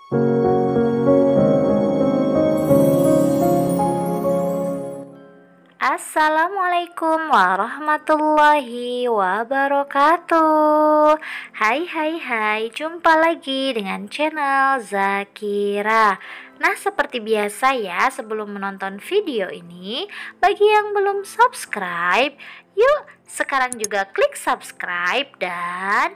Assalamualaikum warahmatullahi wabarakatuh. Hai, jumpa lagi dengan channel Zakira. Nah, seperti biasa ya, sebelum menonton video ini, bagi yang belum subscribe, yuk sekarang juga klik subscribe dan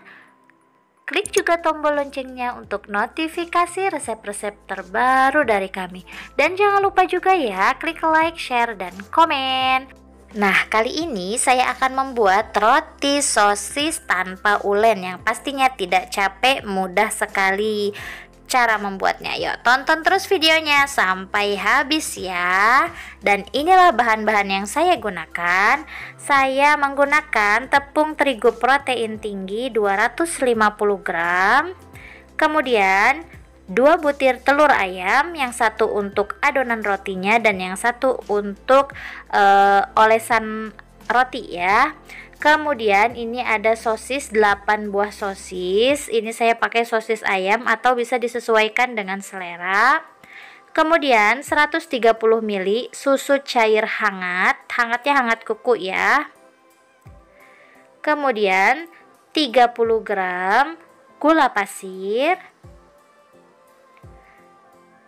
klik juga tombol loncengnya untuk notifikasi resep-resep terbaru dari kami. Dan jangan lupa juga ya, klik like, share, dan komen. Nah, kali ini saya akan membuat roti sosis tanpa ulen yang pastinya tidak capek, mudah sekali. Cara membuatnya, yuk tonton terus videonya sampai habis ya. Dan inilah bahan-bahan yang saya gunakan. Saya menggunakan tepung terigu protein tinggi 250 gram. Kemudian 2 butir telur ayam, yang satu untuk adonan rotinya dan yang satu untuk olesan roti ya. Kemudian ini ada sosis 8 buah sosis. Ini saya pakai sosis ayam atau bisa disesuaikan dengan selera. Kemudian 130 ml susu cair hangat, hangatnya hangat kuku ya. Kemudian 30 gram gula pasir,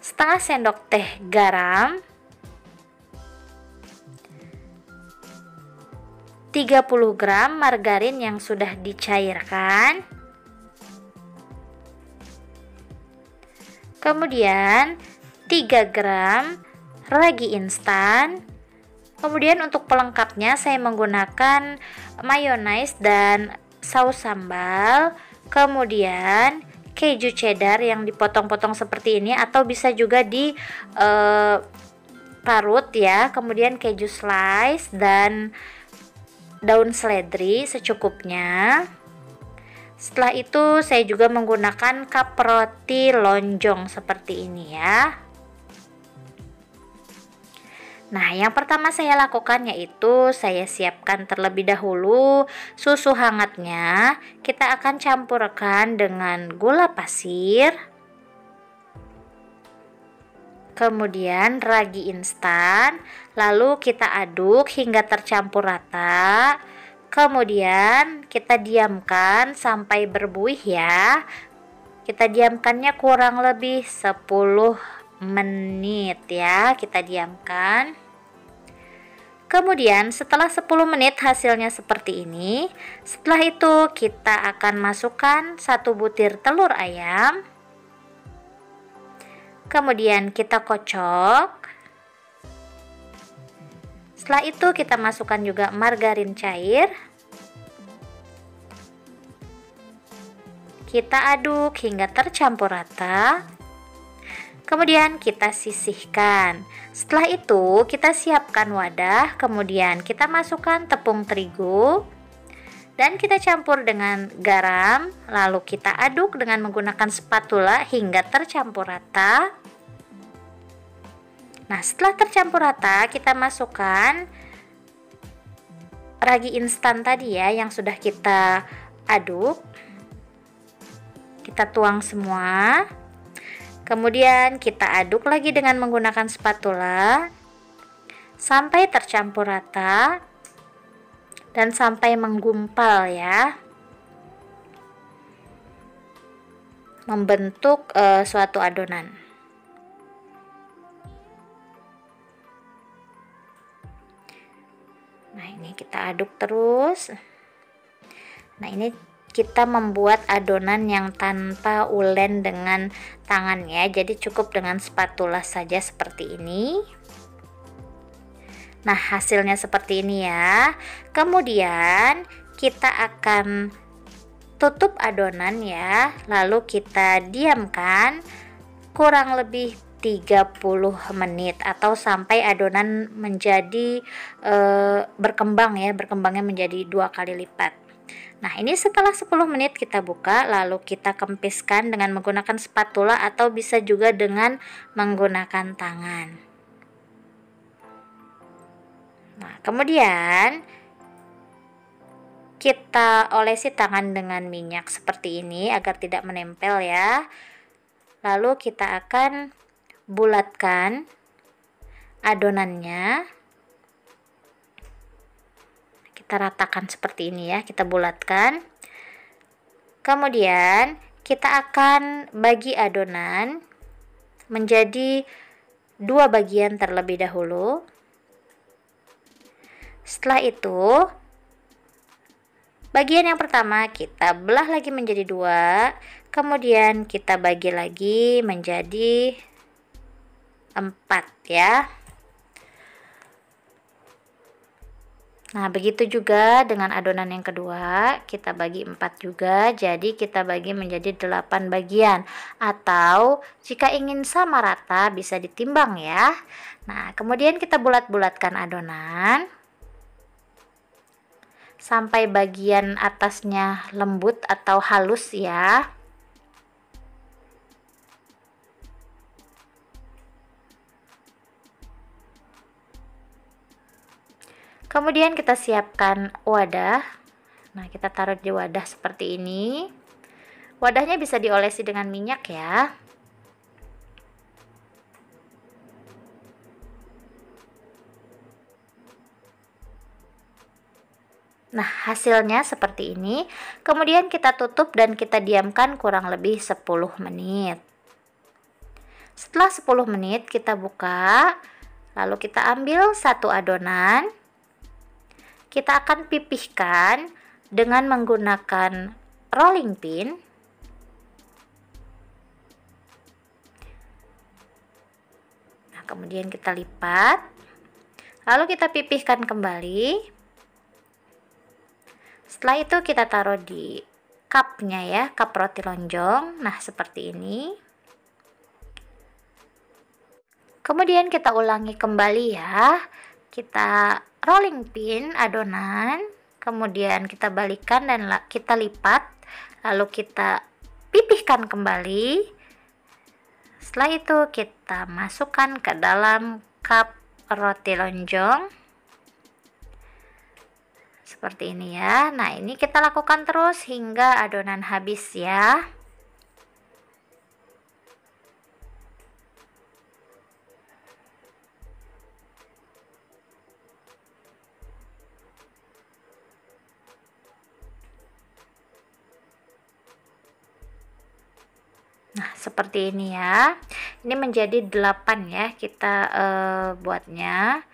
setengah sendok teh garam, 30 gram margarin yang sudah dicairkan, kemudian 3 gram ragi instan. Kemudian untuk pelengkapnya saya menggunakan mayonaise dan saus sambal, kemudian keju cheddar yang dipotong-potong seperti ini atau bisa juga di parut ya, kemudian keju slice dan daun seledri secukupnya. Setelah itu saya juga menggunakan cup roti lonjong seperti ini ya. Nah, yang pertama saya lakukan yaitu saya siapkan terlebih dahulu susu hangatnya. Kita akan campurkan dengan gula pasir, kemudian ragi instan, lalu kita aduk hingga tercampur rata. Kemudian kita diamkan sampai berbuih ya. Kita diamkannya kurang lebih 10 menit ya, kita diamkan. Kemudian setelah 10 menit hasilnya seperti ini. Setelah itu kita akan masukkan 1 butir telur ayam. Kemudian kita kocok. Setelah itu kita masukkan juga margarin cair. Kita aduk hingga tercampur rata. Kemudian kita sisihkan. Setelah itu kita siapkan wadah, kemudian kita masukkan tepung terigu dan kita campur dengan garam, lalu kita aduk dengan menggunakan spatula hingga tercampur rata. Nah, setelah tercampur rata kita masukkan ragi instan tadi ya yang sudah kita aduk. Kita tuang semua. Kemudian kita aduk lagi dengan menggunakan spatula sampai tercampur rata dan sampai menggumpal ya, membentuk suatu adonan. Nah, ini kita aduk terus. Nah, ini kita membuat adonan yang tanpa ulen dengan tangan ya, jadi cukup dengan spatula saja seperti ini. Nah, hasilnya seperti ini ya. Kemudian kita akan tutup adonan ya, lalu kita diamkan kurang lebih 30 menit atau sampai adonan menjadi berkembang ya, berkembangnya menjadi 2 kali lipat. Nah, ini setelah 10 menit kita buka, lalu kita kempiskan dengan menggunakan spatula atau bisa juga dengan menggunakan tangan. Nah, kemudian kita olesi tangan dengan minyak seperti ini agar tidak menempel ya. Lalu kita akan bulatkan adonannya. Kita ratakan seperti ini ya, kita bulatkan. Kemudian kita akan bagi adonan menjadi 2 bagian terlebih dahulu. Setelah itu, bagian yang pertama kita belah lagi menjadi 2, kemudian kita bagi lagi menjadi 4 ya. Nah, begitu juga dengan adonan yang kedua, kita bagi 4 juga, jadi kita bagi menjadi 8 bagian. Atau jika ingin sama rata bisa ditimbang ya. Nah, kemudian kita bulat-bulatkan adonan sampai bagian atasnya lembut atau halus ya. Kemudian kita siapkan wadah. Nah, kita taruh di wadah seperti ini. Wadahnya bisa diolesi dengan minyak ya. Nah, hasilnya seperti ini. Kemudian kita tutup dan kita diamkan kurang lebih 10 menit. Setelah 10 menit kita buka, lalu kita ambil satu adonan. Kita akan pipihkan dengan menggunakan rolling pin. Nah, kemudian kita lipat. Lalu kita pipihkan kembali. Setelah itu kita taruh di cupnya ya, cup roti lonjong. Nah, seperti ini. Kemudian kita ulangi kembali ya. Kita rolling pin adonan, kemudian kita balikkan dan kita lipat, lalu kita pipihkan kembali. Setelah itu kita masukkan ke dalam cup roti lonjong seperti ini ya. Nah, ini kita lakukan terus hingga adonan habis ya. Nah, seperti ini ya. Ini menjadi 8 ya kita buatnya.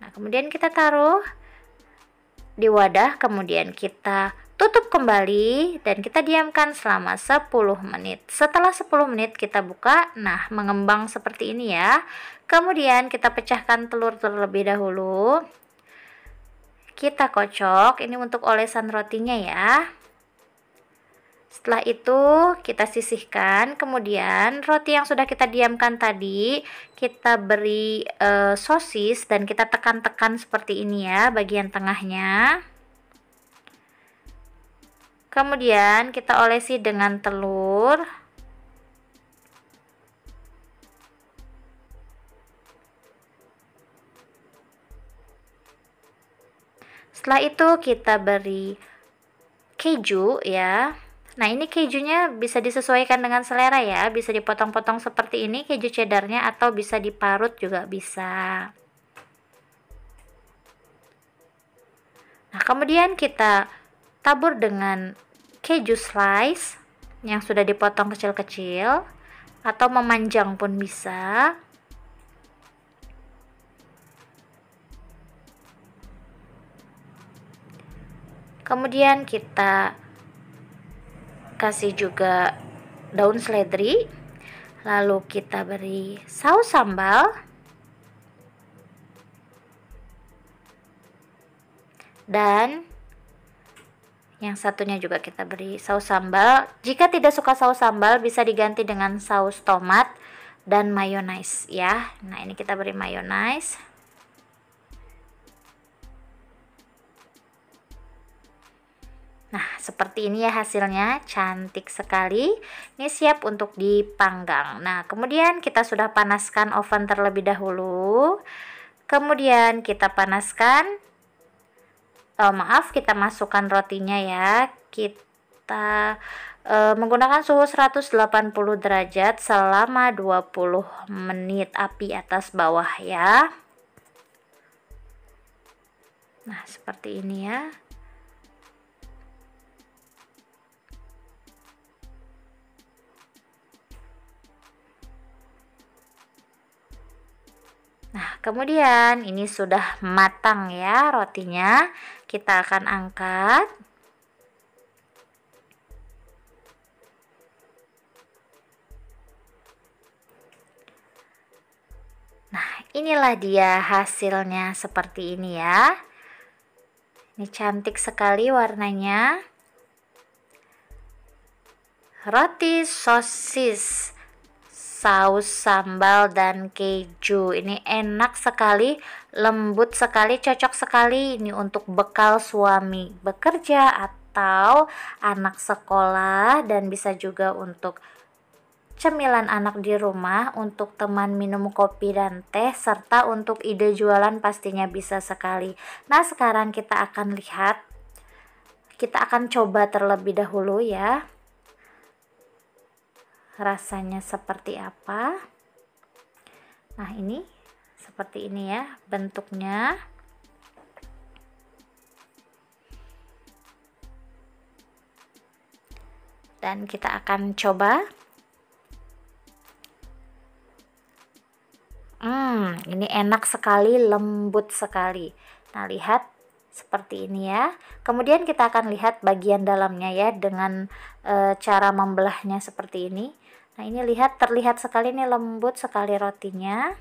Nah, kemudian kita taruh di wadah, kemudian kita tutup kembali dan kita diamkan selama 10 menit. Setelah 10 menit kita buka, nah mengembang seperti ini ya. Kemudian kita pecahkan telur terlebih dahulu. Kita kocok, ini untuk olesan rotinya ya. Setelah itu kita sisihkan, kemudian roti yang sudah kita diamkan tadi kita beri sosis dan kita tekan-tekan seperti ini ya bagian tengahnya. Kemudian kita olesi dengan telur. Setelah itu kita beri keju ya. Nah, ini kejunya bisa disesuaikan dengan selera ya, bisa dipotong-potong seperti ini keju cheddarnya atau bisa diparut juga bisa. Nah, kemudian kita tabur dengan keju slice yang sudah dipotong kecil-kecil atau memanjang pun bisa. Kemudian kita kasih juga daun seledri, lalu kita beri saus sambal dan yang satunya juga kita beri saus sambal. Jika tidak suka saus sambal bisa diganti dengan saus tomat dan mayonaise ya. Nah, ini kita beri mayonaise. Nah, seperti ini ya hasilnya, cantik sekali. Ini siap untuk dipanggang. Nah, kemudian kita sudah panaskan oven terlebih dahulu. Kemudian kita panaskan, kita masukkan rotinya ya. Kita menggunakan suhu 180 derajat selama 20 menit, api atas bawah ya. Nah, seperti ini ya. Nah, kemudian ini sudah matang ya rotinya. Kita akan angkat. Nah, inilah dia hasilnya seperti ini ya. Ini cantik sekali warnanya. Roti sosis, saus sambal dan keju. Ini enak sekali, lembut sekali, cocok sekali ini untuk bekal suami bekerja atau anak sekolah, dan bisa juga untuk cemilan anak di rumah, untuk teman minum kopi dan teh, serta untuk ide jualan pastinya bisa sekali. Nah, sekarang kita akan lihat, kita akan coba terlebih dahulu ya, rasanya seperti apa. Nah, ini seperti ini ya bentuknya. Dan kita akan coba. Ini enak sekali, lembut sekali. Nah, lihat seperti ini ya. Kemudian kita akan lihat bagian dalamnya ya, dengan cara membelahnya seperti ini. Nah, ini lihat, terlihat sekali, ini lembut sekali rotinya.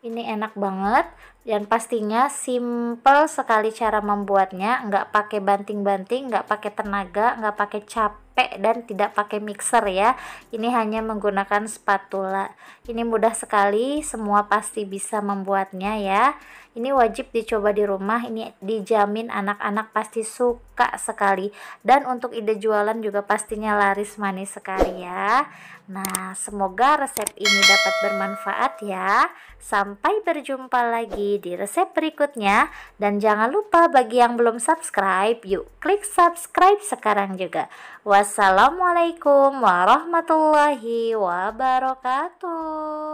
Ini enak banget, dan pastinya simple sekali cara membuatnya. Nggak pakai banting-banting, nggak pakai tenaga, nggak pakai capek, dan tidak pakai mixer ya. Ini hanya menggunakan spatula. Ini mudah sekali, semua pasti bisa membuatnya ya. Ini wajib dicoba di rumah, ini dijamin anak-anak pasti suka sekali. Dan untuk ide jualan juga pastinya laris manis sekali ya. Nah, semoga resep ini dapat bermanfaat ya. Sampai berjumpa lagi di resep berikutnya. Dan jangan lupa bagi yang belum subscribe, yuk klik subscribe sekarang juga. Wassalamualaikum warahmatullahi wabarakatuh.